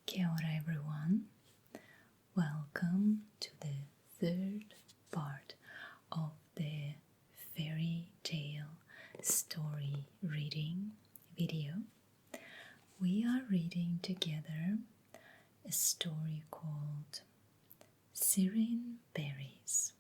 Kia ora everyone, welcome to the third part of the fairy tale story reading video. We are reading together a story called Sirin Berries.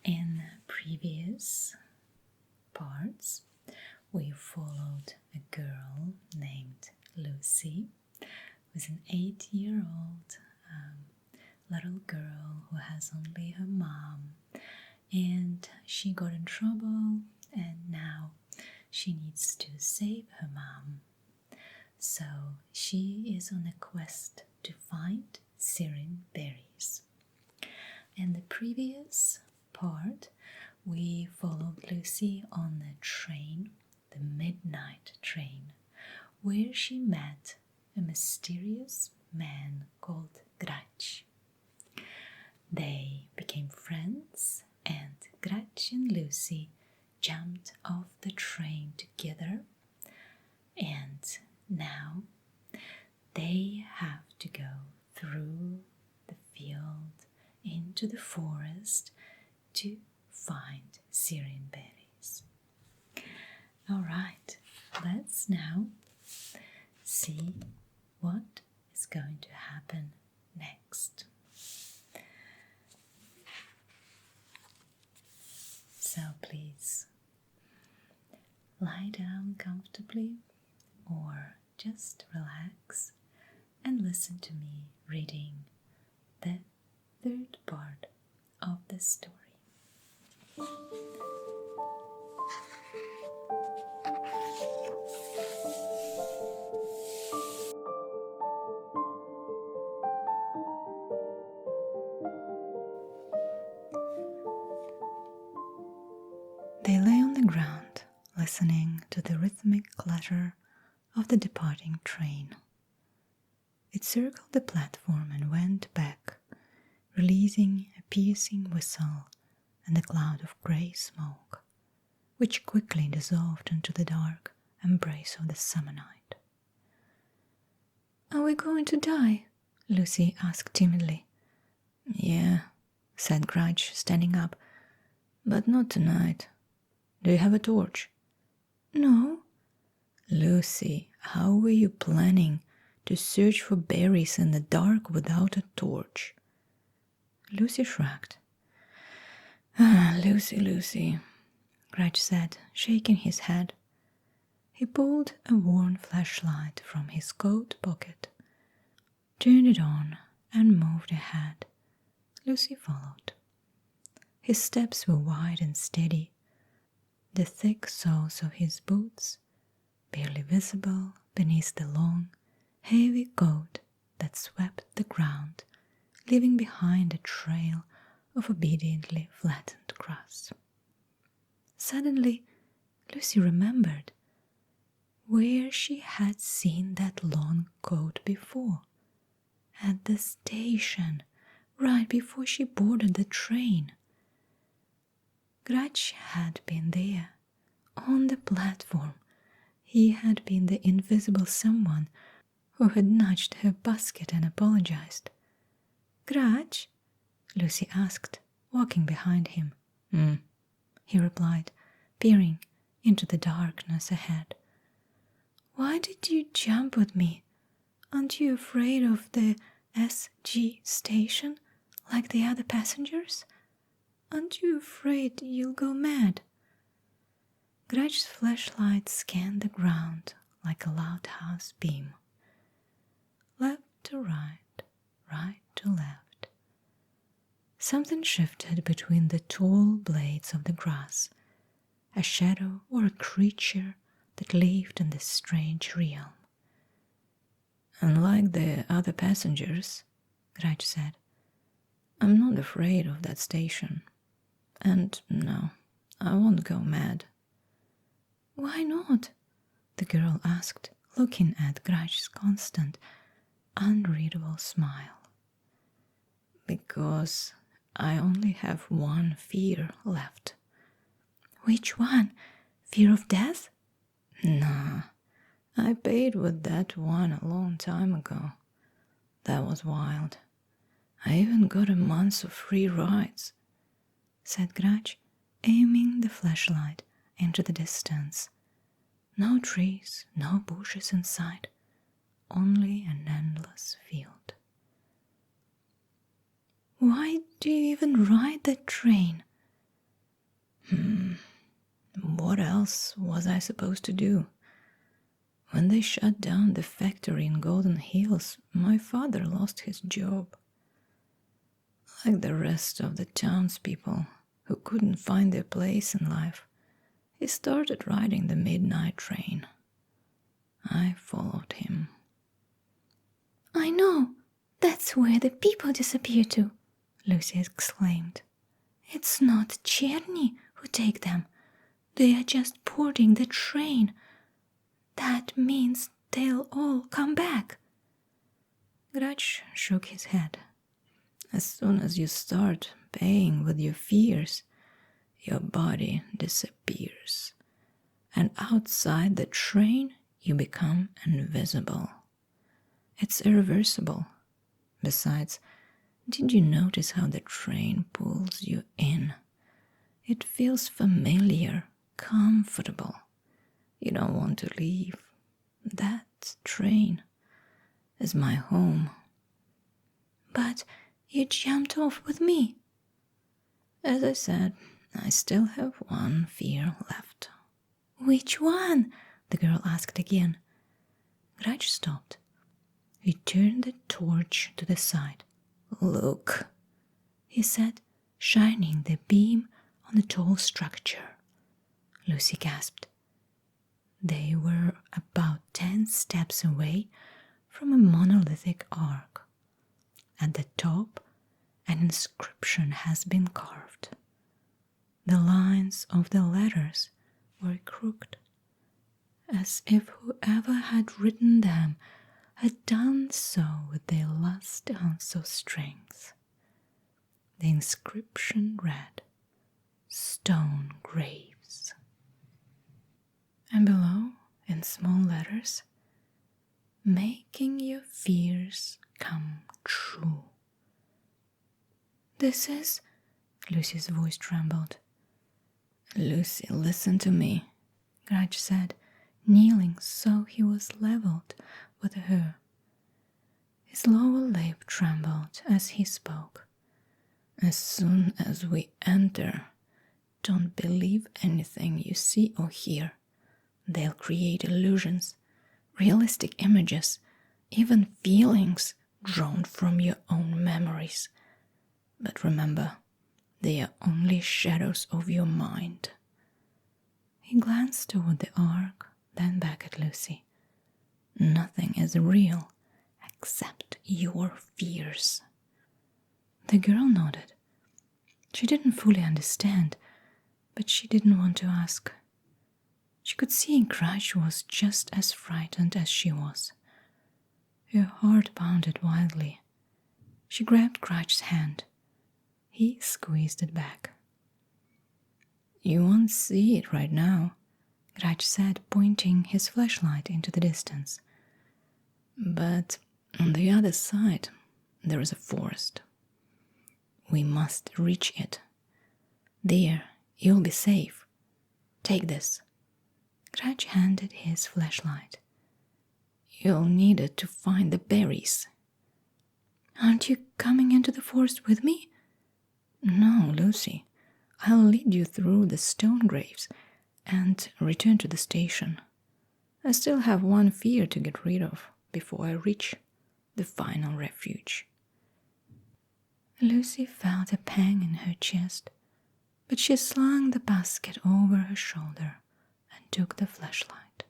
In previous parts, we followed a girl named Lucy, who is an 8-year-old little girl who has only her mom, and she got in trouble and now she needs to save her mom. So she is on a quest to find Sirin Berries. In the previous part, we followed Lucy on the train, the midnight train, where she met a mysterious man called Gratch. They became friends, and Gratch and Lucy jumped off the train together, and now they have to go through the field into the forest to find Sirin Berries. Alright, let's now see what is going to happen next. So please lie down comfortably or just relax and listen to me reading the third part of the story. They lay on the ground, listening to the rhythmic clatter of the departing train. It circled the platform and went back, releasing a piercing whistle and a cloud of grey smoke, which quickly dissolved into the dark embrace of the summer night. "Are we going to die?" Lucy asked timidly. "Yeah," said Gratch, standing up, "but not tonight. Do you have a torch?" "No." "Lucy, how were you planning to search for berries in the dark without a torch?" Lucy shrugged. Lucy," Gratch said, shaking his head. He pulled a worn flashlight from his coat pocket, turned it on, and moved ahead. Lucy followed. His steps were wide and steady, the thick soles of his boots barely visible beneath the long, heavy coat that swept the ground, leaving behind a trail of obediently flattened grass. Suddenly, Lucy remembered where she had seen that long coat before. At the station, right before she boarded the train. Gratch had been there, on the platform. He had been the invisible someone who had nudged her basket and apologized. "Gratch?" Lucy asked, walking behind him. He replied, peering into the darkness ahead. "Why did you jump at me? Aren't you afraid of the SG station, like the other passengers? Aren't you afraid you'll go mad?" Gratch's flashlight scanned the ground like a lighthouse beam. Left to right, right to left. Something shifted between the tall blades of the grass, a shadow or a creature that lived in this strange realm. "Unlike the other passengers," Gratch said, "I'm not afraid of that station. And no, I won't go mad." "Why not?" the girl asked, looking at Gratch's constant, unreadable smile. "Because I only have one fear left." "Which one? Fear of death?" "Nah, I paid with that one a long time ago. That was wild. I even got a month of free rides, said Gratch, aiming the flashlight into the distance. No trees, no bushes in sight, only an endless field. Why do you even ride that train? What else was I supposed to do? When they shut down the factory in Golden Hills, my father lost his job. Like the rest of the townspeople who couldn't find their place in life, he started riding the midnight train. I followed him. I know, that's where the people disappear to, Lucy exclaimed. It's not Cherny who take them. They are just boarding the train. That means they'll all come back. Gratch shook his head. As soon as you start paying with your fears, your body disappears. And outside the train, you become invisible. It's irreversible. Besides, did you notice how the train pulls you in? It feels familiar, comfortable. You don't want to leave. That train is my home. But you jumped off with me. As I said, I still have one fear left. Which one? The girl asked again. Gratch stopped. He turned the torch to the side. Look, he said, shining the beam on the tall structure. Lucy gasped. They were about 10 steps away from a monolithic arch. At the top, an inscription has been carved. The lines of the letters were crooked, as if whoever had written them had done so with their last ounce of strength. The inscription read, "Stone Graves." And below, in small letters, "Making your fears come true." This is... Lucy's voice trembled. Lucy, listen to me, Gratch said, kneeling so he was leveled with her. His lower lip trembled as he spoke. As soon as we enter, don't believe anything you see or hear. They'll create illusions, realistic images, even feelings drawn from your own memories. But remember, they are only shadows of your mind. He glanced toward the ark, then back at Lucy. Nothing is real except your fears. The girl nodded. She didn't fully understand, but she didn't want to ask. She could see Gratch was just as frightened as she was. Her heart pounded wildly. She grabbed Gratch's hand. He squeezed it back. You won't see it right now, Gratch said, pointing his flashlight into the distance. But on the other side, there is a forest. We must reach it. There, you'll be safe. Take this. Gratch handed his flashlight. You'll need it to find the berries. Aren't you coming into the forest with me? No, Lucy. I'll lead you through the stone graves and return to the station. I still have one fear to get rid of before I reach the final refuge. Lucy felt a pang in her chest, but she slung the basket over her shoulder and took the flashlight.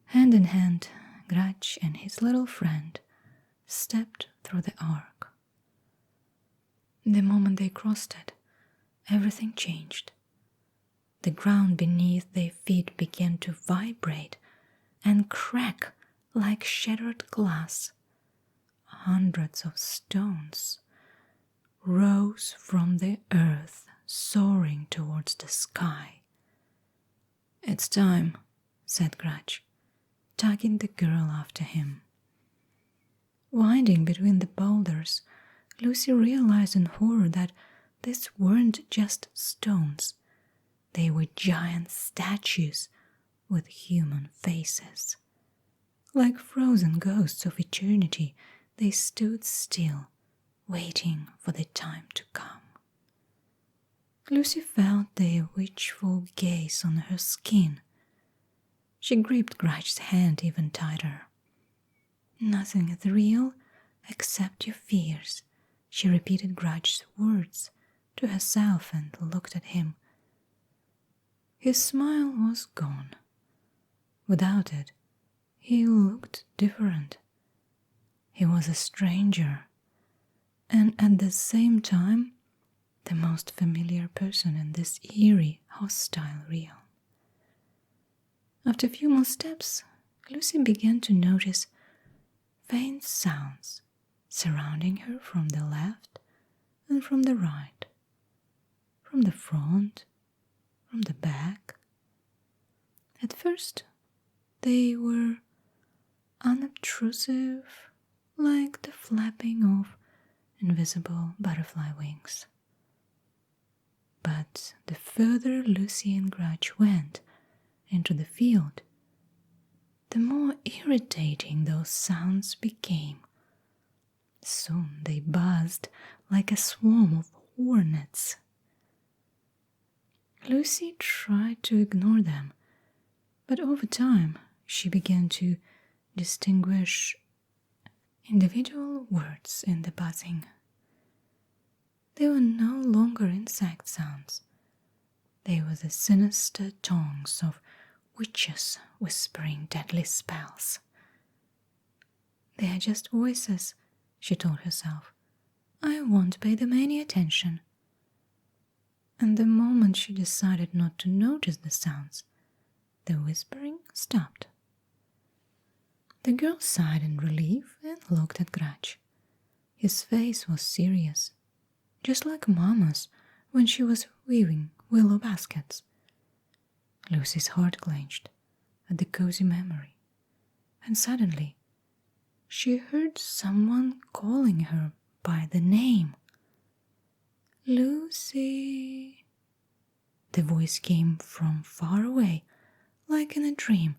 Hand in hand, Gratch and his little friend stepped through the ark. The moment they crossed it, everything changed. The ground beneath their feet began to vibrate and crack like shattered glass. Hundreds of stones rose from the earth, soaring towards the sky. It's time, said Gratch, tugging the girl after him. Winding between the boulders, Lucy realized in horror that these weren't just stones. They were giant statues with human faces. Like frozen ghosts of eternity, they stood still, waiting for the time to come. Lucy felt their witchful gaze on her skin. She gripped Gratch's hand even tighter. "Nothing is real except your fears," she repeated Gratch's words to herself and looked at him. His smile was gone. Without it, he looked different. He was a stranger, and at the same time, the most familiar person in this eerie, hostile realm. After a few more steps, Lucy began to notice faint sounds surrounding her from the left and from the right, from the front, from the back. At first, they were unobtrusive, like the flapping of invisible butterfly wings. But the further Lucy and Grach went into the field, the more irritating those sounds became. Soon they buzzed like a swarm of hornets. Lucy tried to ignore them, but over time she began to distinguish individual words in the buzzing. They were no longer insect sounds. They were the sinister tongues of witches whispering deadly spells. "They are just voices," she told herself. "I won't pay them any attention." And the moment she decided not to notice the sounds, the whispering stopped. The girl sighed in relief and looked at Gratch. His face was serious, just like Mama's when she was weaving willow baskets. Lucy's heart clenched at the cozy memory, and suddenly she heard someone calling her by the name. "Lucy." The voice came from far away, like in a dream,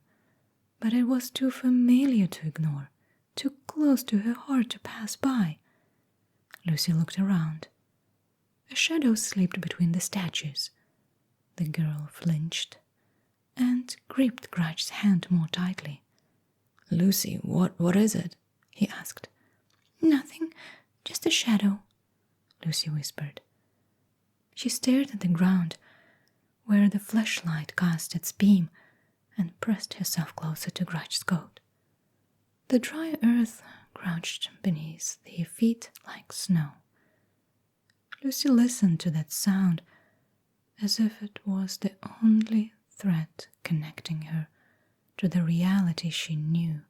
but it was too familiar to ignore, too close to her heart to pass by. Lucy looked around. A shadow slipped between the statues. The girl flinched and gripped Gratch's hand more tightly. "Lucy, what is it?" he asked. "Nothing, just a shadow," Lucy whispered. She stared at the ground, where the flashlight cast its beam, and pressed herself closer to Gratch's coat. The dry earth crouched beneath their feet like snow. Lucy listened to that sound as if it was the only thread connecting her to the reality she knew,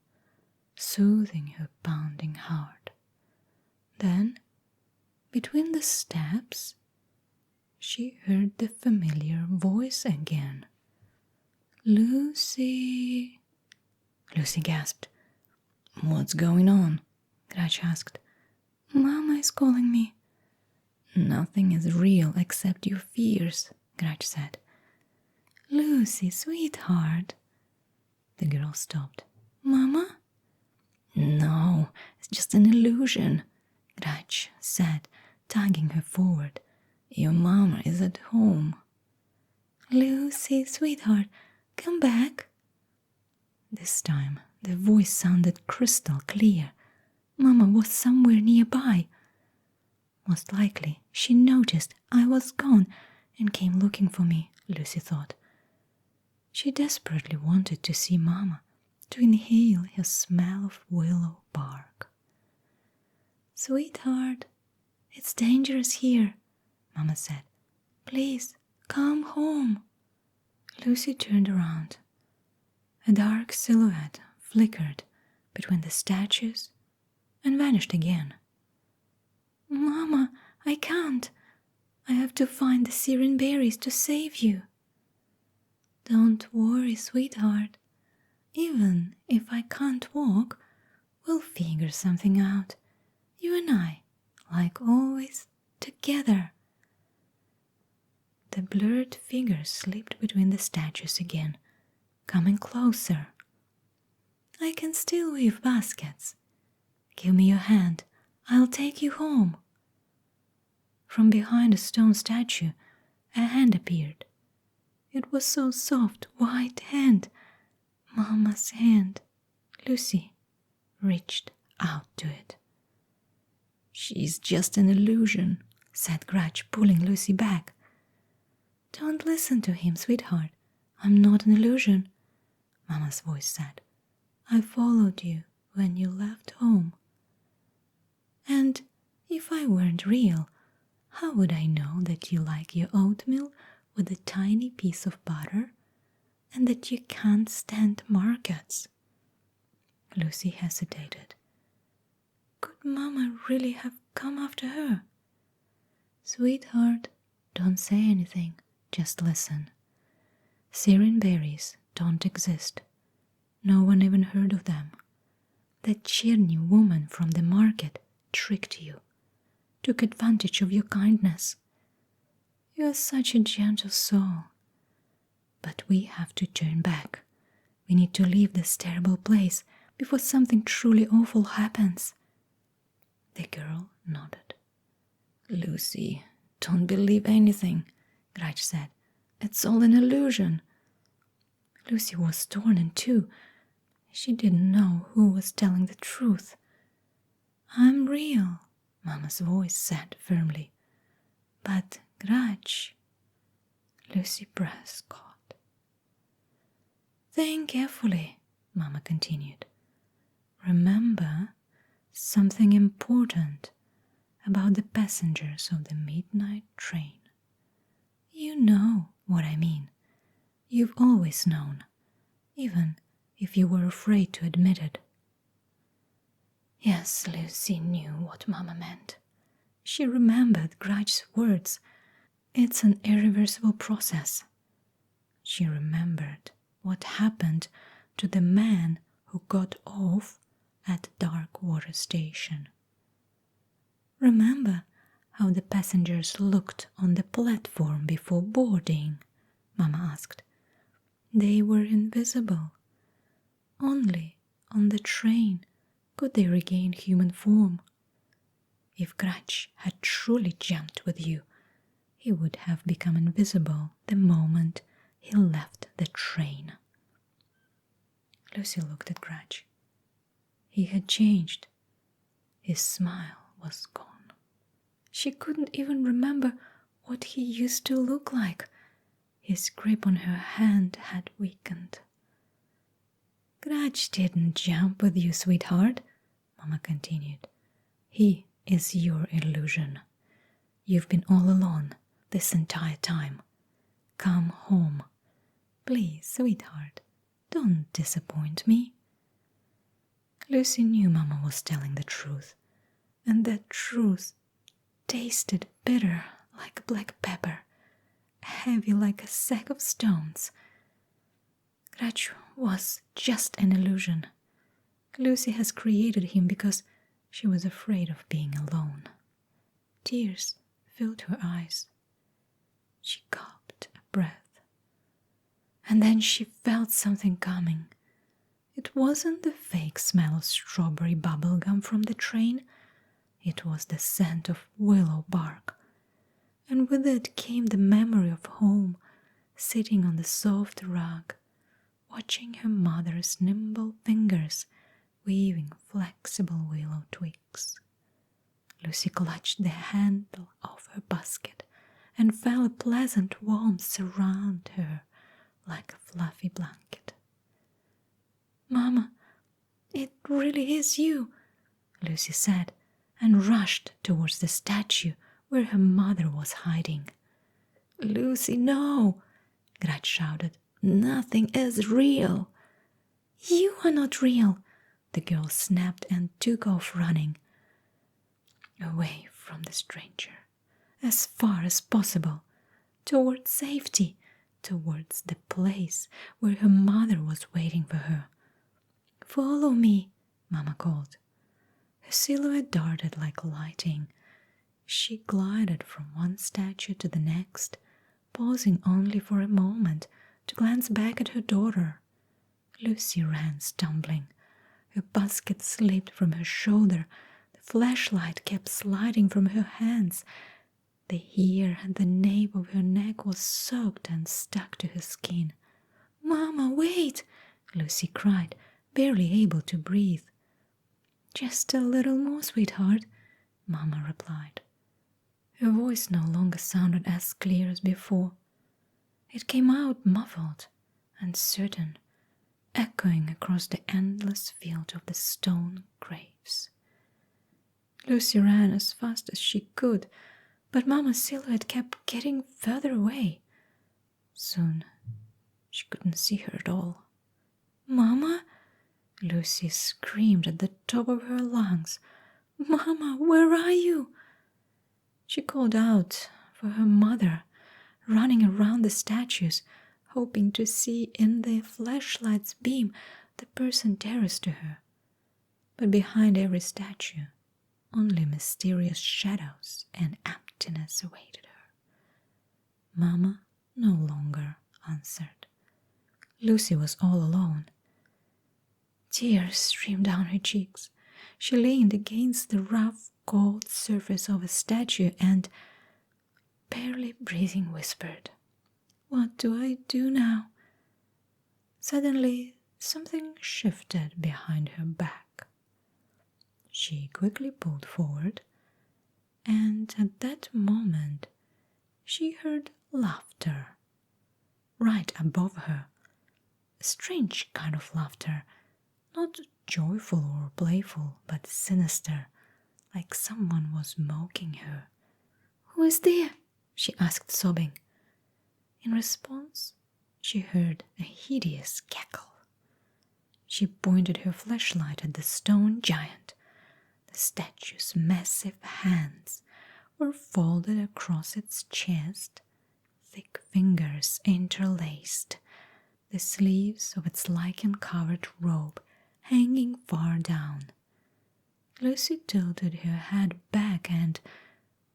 soothing her pounding heart. Then, between the steps, she heard the familiar voice again. "Lucy." Lucy gasped. "What's going on?" Gratch asked. "Mama is calling me." "Nothing is real except your fears," Gratch said. "Lucy, sweetheart." The girl stopped. "Mama?" "No, it's just an illusion," Gratch said, tugging her forward. "Your mama is at home." "Lucy, sweetheart, come back." This time the voice sounded crystal clear. Mama was somewhere nearby. Most likely she noticed I was gone and came looking for me, Lucy thought. She desperately wanted to see Mama, to inhale her smell of willow bark. "Sweetheart, it's dangerous here," Mama said. "Please, come home." Lucy turned around. A dark silhouette flickered between the statues and vanished again. "Mama, I can't. I have to find the Sirin Berries to save you." "Don't worry, sweetheart. Even if I can't walk, We'll figure something out. You and I, like always, together. The blurred figure slipped between the statues again, coming closer. I can still weave baskets. Give me your hand. I'll take you home. From behind a stone statue, a hand appeared. It was so soft, white hand. Mama's hand. Lucy reached out to it. She's just an illusion, said Gratch, pulling Lucy back. Don't listen to him, sweetheart. I'm not an illusion, Mama's voice said. I followed you when you left home. And if I weren't real, how would I know that you like your oatmeal with a tiny piece of butter and that you can't stand markets? Lucy hesitated. Could Mama really have come after her? Sweetheart, don't say anything, just listen. Sirin Berries don't exist. No one even heard of them. That Cherny woman from the market tricked you, took advantage of your kindness. You're such a gentle soul. But we have to turn back. We need to leave this terrible place before something truly awful happens. The girl nodded. Lucy, don't believe anything, Gratch said. It's all an illusion. Lucy was torn in two. She didn't know who was telling the truth. I'm real, Mama's voice said firmly. But Gratch, Lucy's breath caught. Think carefully, Mama continued. Remember something important about the passengers of the midnight train. You know what I mean. You've always known, even if you were afraid to admit it. Yes, Lucy knew what Mama meant. She remembered Gratch's words. It's an irreversible process. She remembered what happened to the man who got off at Darkwater Station. Remember how the passengers looked on the platform before boarding? Mama asked. They were invisible. Only on the train could they regain human form. If Gratch had truly jumped with you, he would have become invisible the moment he left the train. Lucy looked at Gratch. He had changed. His smile was gone. She couldn't even remember what he used to look like. His grip on her hand had weakened. Gratch didn't jump with you, sweetheart, Mama continued. He is your illusion. You've been all alone this entire time. Come home. Please, sweetheart, don't disappoint me. Lucy knew Mama was telling the truth, and that truth tasted bitter like black pepper, heavy like a sack of stones. Gratch was just an illusion. Lucy has created him because she was afraid of being alone. Tears filled her eyes. She gulped a breath. And then she felt something coming. It wasn't the fake smell of strawberry bubblegum from the train. It was the scent of willow bark. And with it came the memory of home, sitting on the soft rug, watching her mother's nimble fingers weaving flexible willow twigs. Lucy clutched the handle of her basket and felt a pleasant warmth surround her like a fluffy blanket. Mama, it really is you, Lucy said, and rushed towards the statue where her mother was hiding. Lucy, no, Gratch shouted. Nothing is real. You are not real, the girl snapped and took off running. Away from the stranger, as far as possible, towards safety, towards the place where her mother was waiting for her. Follow me, Mama called. Her silhouette darted like lightning. She glided from one statue to the next, pausing only for a moment to glance back at her daughter. Lucy ran stumbling. Her basket slipped from her shoulder. The flashlight kept sliding from her hands. The hair at the nape of her neck was soaked and stuck to her skin. "Mama, wait!" Lucy cried, barely able to breathe. "Just a little more, sweetheart," Mama replied. Her voice no longer sounded as clear as before. It came out muffled, uncertain, echoing across the endless field of the stone graves. Lucy ran as fast as she could, but Mama's silhouette kept getting further away. Soon, she couldn't see her at all. "Mama?" Lucy screamed at the top of her lungs. "Mama, where are you?" She called out for her mother, running around the statues, hoping to see in the flashlight's beam the person dearest to her. But behind every statue, only mysterious shadows and emptiness awaited her. Mama no longer answered. Lucy was all alone. Tears streamed down her cheeks. She leaned against the rough, cold surface of a statue and, barely breathing, whispered, "What do I do now?" Suddenly, something shifted behind her back. She quickly pulled forward, and at that moment, she heard laughter right above her. A strange kind of laughter, not joyful or playful, but sinister, like someone was mocking her. "Who is there?" she asked, sobbing. In response, she heard a hideous cackle. She pointed her flashlight at the stone giant. The statue's massive hands were folded across its chest, thick fingers interlaced, the sleeves of its lichen-covered robe hanging far down. Lucy tilted her head back and,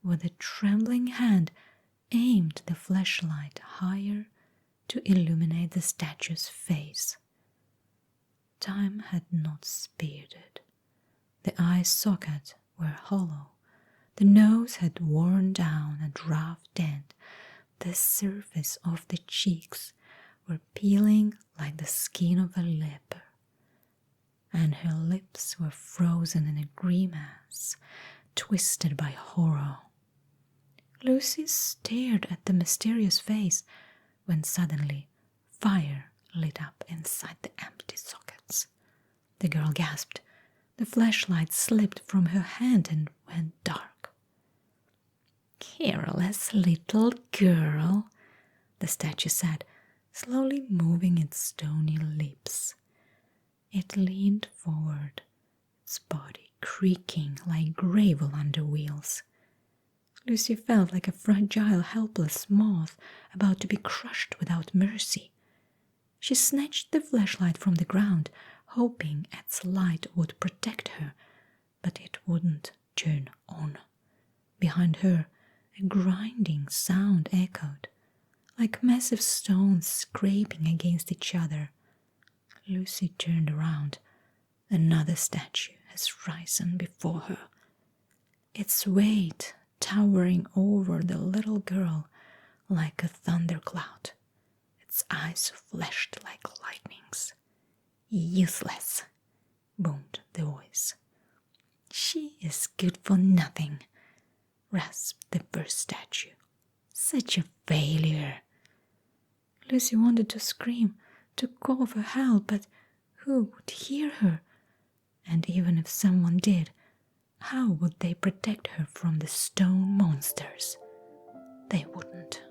with a trembling hand, aimed the flashlight higher to illuminate the statue's face. Time had not spared it. The eye sockets were hollow, the nose had worn down a rough dent, the surface of the cheeks were peeling like the skin of a leper, and her lips were frozen in a grimace, twisted by horror. Lucy stared at the mysterious face when suddenly fire lit up inside the empty sockets. The girl gasped. The flashlight slipped from her hand and went dark. "Careless little girl," the statue said, slowly moving its stony lips. It leaned forward, its body creaking like gravel under wheels. Lucy felt like a fragile, helpless moth about to be crushed without mercy. She snatched the flashlight from the ground, hoping its light would protect her, but it wouldn't turn on. Behind her, a grinding sound echoed, like massive stones scraping against each other. Lucy turned around. Another statue has risen before her, its weight towering over the little girl like a thundercloud. Its eyes flashed like lightnings. "Useless," boomed the voice. "She is good for nothing," rasped the first statue. "Such a failure." Lucy wanted to scream, to call for help, but who would hear her? And even if someone did, how would they protect her from the stone monsters? They wouldn't.